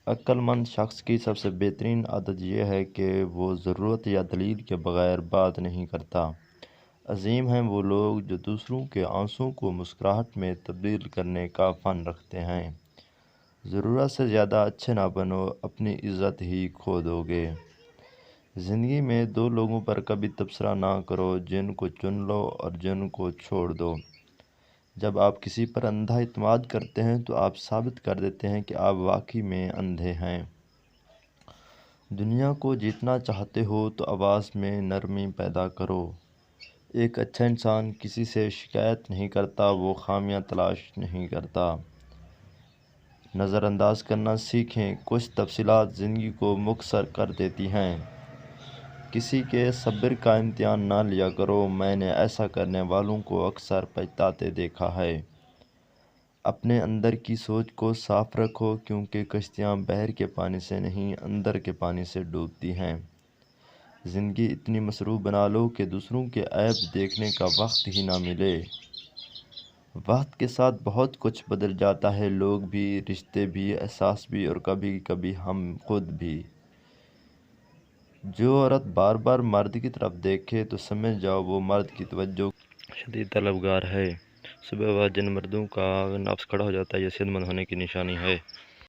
عقل مند شخص کی سب سے بہترین عادت یہ ہے کہ وہ ضرورت یا دلیل کے بغیر بات نہیں کرتا۔ عظیم ہیں وہ لوگ جو دوسروں کے آنسوؤں کو مسکراہٹ میں تبدیل کرنے کا فن رکھتے ہیں۔ ضرورت سے زیادہ اچھے نہ بنو، اپنی عزت ہی کھو دو گے۔ زندگی میں دو لوگوں پر کبھی تبصرہ نہ کرو، جن کو چن لو اور جن کو چھوڑ دو۔ جب آپ کسی پر اندھا اعتماد کرتے ہیں تو آپ ثابت کر دیتے ہیں کہ آپ واقعی میں اندھے ہیں۔ دنیا کو جیتنا چاہتے ہو تو آواز میں نرمی پیدا کرو۔ ایک اچھا انسان کسی سے شکایت نہیں کرتا، وہ خامیاں تلاش نہیں کرتا۔ نظر انداز کرنا سیکھیں، کچھ تفصیلات زندگی کو مختصر کر دیتی ہیں۔ کسی کے صبر کا امتحان نہ لیا کرو، میں نے ایسا کرنے والوں کو اکثر پچھتاتے دیکھا ہے۔ اپنے اندر کی سوچ کو صاف رکھو، کیونکہ کشتیاں بحر کے پانی سے نہیں، اندر کے پانی سے ڈوبتی ہیں۔ زندگی اتنی مصروف بنا لو کہ دوسروں کے عیب دیکھنے کا وقت ہی نہ ملے۔ وقت کے ساتھ بہت کچھ بدل جاتا ہے، لوگ بھی، رشتے بھی، احساس بھی اور کبھی کبھی ہم خود بھی۔ جو عورت بار بار مرد کی طرف دیکھے تو سمجھ جاؤ وہ مرد کی توجہ شدید طلبگار ہے۔ صبح بعد جن مردوں کا نفس کھڑا ہو جاتا ہے یہ صحت مند ہونے کی نشانی ہے۔